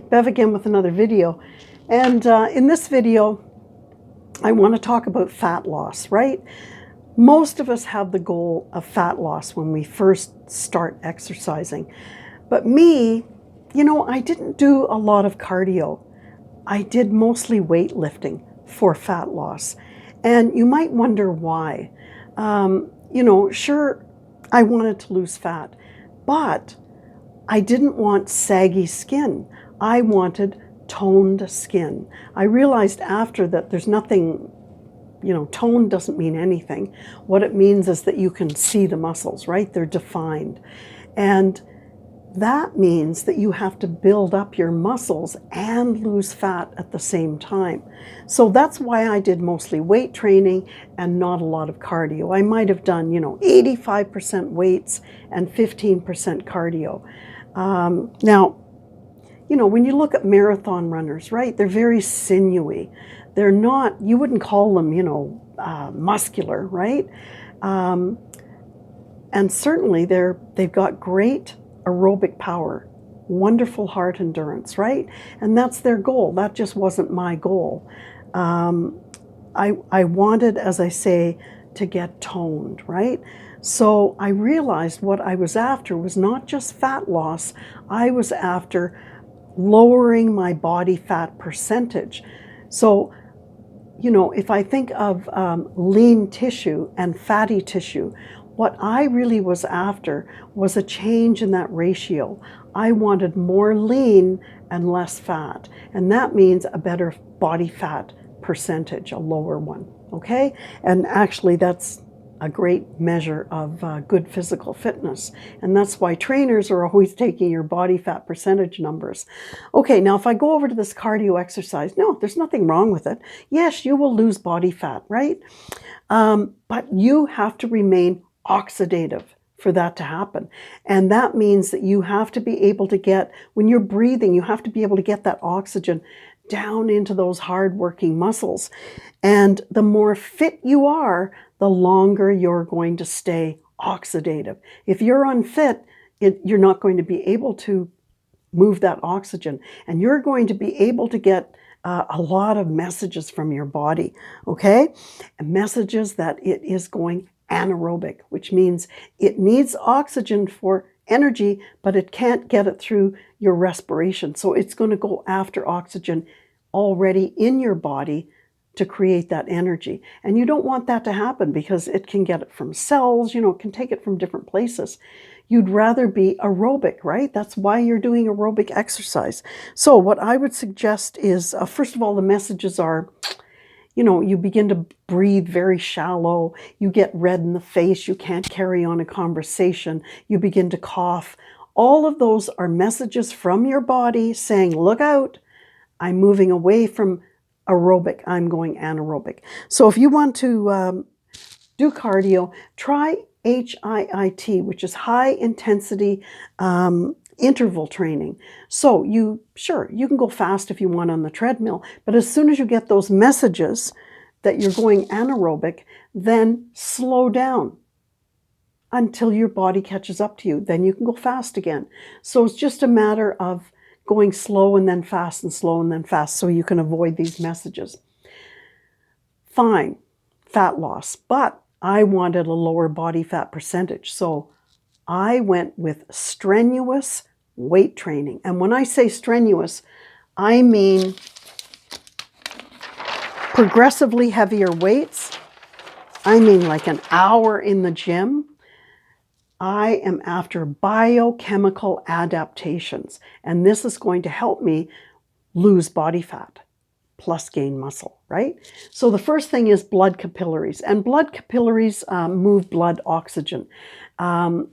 Bev again with another video. And in this video, I want to talk about fat loss, right? Most of us have the goal of fat loss when we first start exercising. But me, I didn't do a lot of cardio. I did mostly weightlifting for fat loss. And you might wonder why. Sure, I wanted to lose fat, but I didn't want saggy skin. I wanted toned skin. I realized after that there's nothing, tone doesn't mean anything. What it means is that you can see the muscles, right? They're defined. And that means that you have to build up your muscles and lose fat at the same time. So that's why I did mostly weight training and not a lot of cardio. I might have done, 85% weights and 15% cardio. Now, when you look at marathon runners, right, they're very sinewy. They're not, you wouldn't call them, muscular, right? And certainly they've got great aerobic power, wonderful heart endurance, right? And that's their goal. That just wasn't my goal. I wanted, as I say, to get toned, right? So I realized what I was after was not just fat loss. I was after lowering my body fat percentage. So, if I think of lean tissue and fatty tissue, what I really was after was a change in that ratio. I wanted more lean and less fat. And that means a better body fat percentage, a lower one, okay? And actually that's a great measure of good physical fitness. And that's why trainers are always taking your body fat percentage numbers. Okay, now if I go over to this cardio exercise, no, there's nothing wrong with it. Yes, you will lose body fat, right? But you have to remain oxidative for that to happen. And that means that you have to be able to get, when you're breathing, you have to be able to get that oxygen down into those hard-working muscles. And the more fit you are, the longer you're going to stay oxidative. If you're unfit, you're not going to be able to move that oxygen. And you're going to be able to get a lot of messages from your body, okay? And messages that it is going anaerobic, which means it needs oxygen for energy, but it can't get it through your respiration. So it's going to go after oxygen already in your body to create that energy. And you don't want that to happen because it can get it from cells, it can take it from different places. You'd rather be aerobic, right? That's why you're doing aerobic exercise. So what I would suggest is, first of all, the messages are, you begin to breathe very shallow, you get red in the face, you can't carry on a conversation, you begin to cough. All of those are messages from your body saying, look out, I'm moving away from aerobic, I'm going anaerobic. So if you want to do cardio, try HIIT, which is high intensity interval training. So you can go fast if you want on the treadmill, but as soon as you get those messages that you're going anaerobic, then slow down until your body catches up to you. Then you can go fast again. So it's just a matter of going slow and then fast and slow and then fast so you can avoid these messages. Fine, fat loss, but I wanted a lower body fat percentage. So I went with strenuous weight training. And when I say strenuous, I mean progressively heavier weights. I mean like an hour in the gym. I am after biochemical adaptations. And this is going to help me lose body fat plus gain muscle, right? So the first thing is blood capillaries. And blood capillaries move blood oxygen, to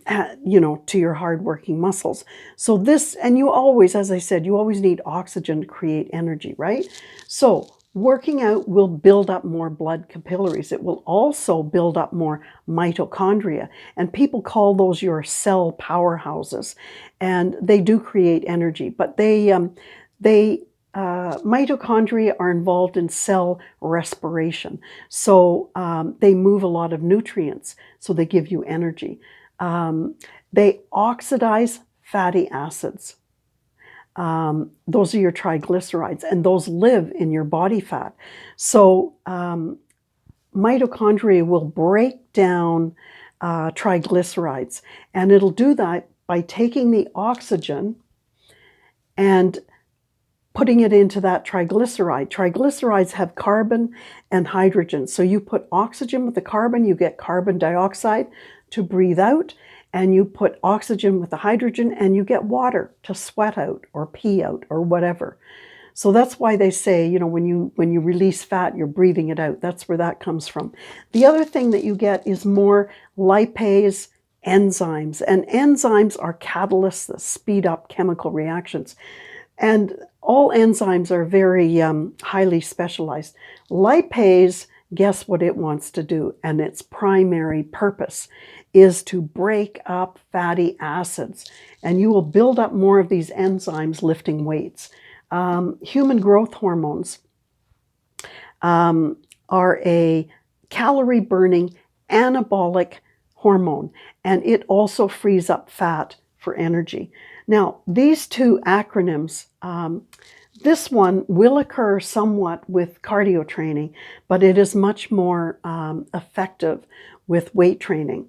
your hardworking muscles. So this, and you always, as I said, you always need oxygen to create energy, right? So working out will build up more blood capillaries. It will also build up more mitochondria. And people call those your cell powerhouses. And they do create energy, but mitochondria are involved in cell respiration. So they move a lot of nutrients, so they give you energy. They oxidize fatty acids. those are your triglycerides, and those live in your body fat. So mitochondria will break down triglycerides, and it'll do that by taking the oxygen and putting it into that triglyceride. Triglycerides have carbon and hydrogen. So you put oxygen with the carbon, you get carbon dioxide to breathe out, and you put oxygen with the hydrogen and you get water to sweat out or pee out or whatever. So that's why they say, you know, when you release fat, you're breathing it out. That's where that comes from. The other thing that you get is more lipase enzymes. And enzymes are catalysts that speed up chemical reactions. And all enzymes are very highly specialized. Lipase, guess what it wants to do? And its primary purpose is to break up fatty acids. And you will build up more of these enzymes lifting weights. Human growth hormones are a calorie-burning anabolic hormone, and it also frees up fat for energy. Now, these two acronyms, this one will occur somewhat with cardio training, but it is much more effective with weight training.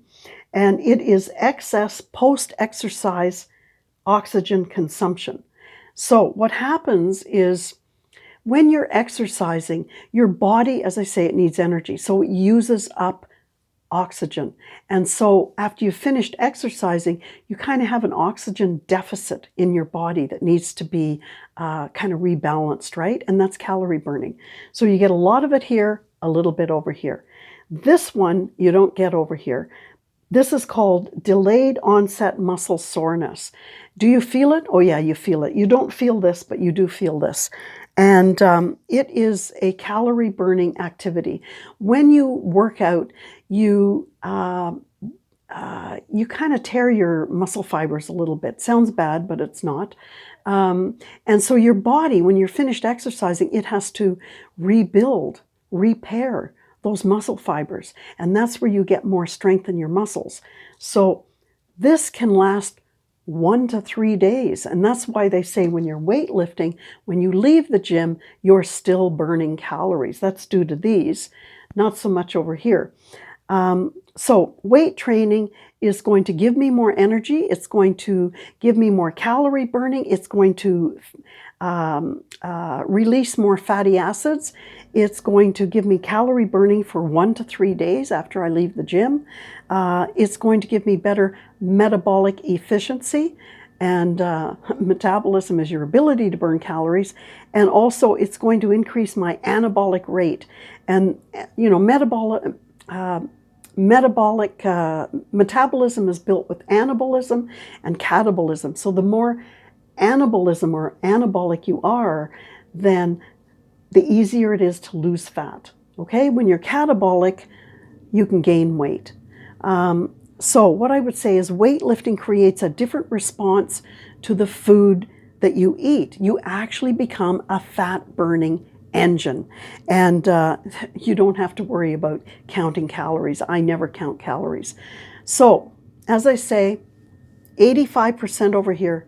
And it is excess post-exercise oxygen consumption. So what happens is when you're exercising, your body, as I say, it needs energy. So it uses up oxygen. And so after you've finished exercising, you kind of have an oxygen deficit in your body that needs to be kind of rebalanced, right? And that's calorie burning. So you get a lot of it here, a little bit over here. This one you don't get over here. This is called delayed onset muscle soreness. Do you feel it? Oh yeah, you feel it. You don't feel this, but you do feel this. And it is a calorie burning activity. When you work out, you kind of tear your muscle fibers a little bit. Sounds bad, but it's not. And so your body, when you're finished exercising, it has to rebuild, repair those muscle fibers. And that's where you get more strength in your muscles. So this can last 1 to 3 days. And that's why they say when you're weightlifting, when you leave the gym, you're still burning calories. That's due to these, not so much over here. So weight training is going to give me more energy. It's going to give me more calorie burning. It's going to release more fatty acids. It's going to give me calorie burning for 1 to 3 days after I leave the gym. It's going to give me better metabolic efficiency, and metabolism is your ability to burn calories. And also it's going to increase my anabolic rate. And you know, metabolism is built with anabolism and catabolism. So the more anabolism or anabolic you are, then the easier it is to lose fat. Okay, when you're catabolic, you can gain weight. So what I would say is weightlifting creates a different response to the food that you eat. You actually become a fat burning engine, and you don't have to worry about counting calories. I never count calories. So as I say, 85% over here,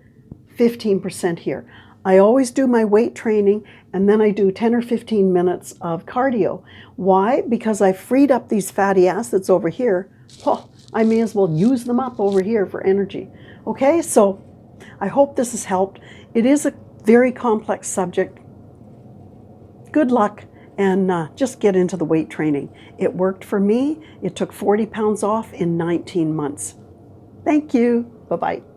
15% here. I always do my weight training, and then I do 10 or 15 minutes of cardio. Why? Because I freed up these fatty acids over here. Well, I may as well use them up over here for energy. Okay, so I hope this has helped. It is a very complex subject. Good luck, and just get into the weight training. It worked for me. It took 40 pounds off in 19 months. Thank you. Bye-bye.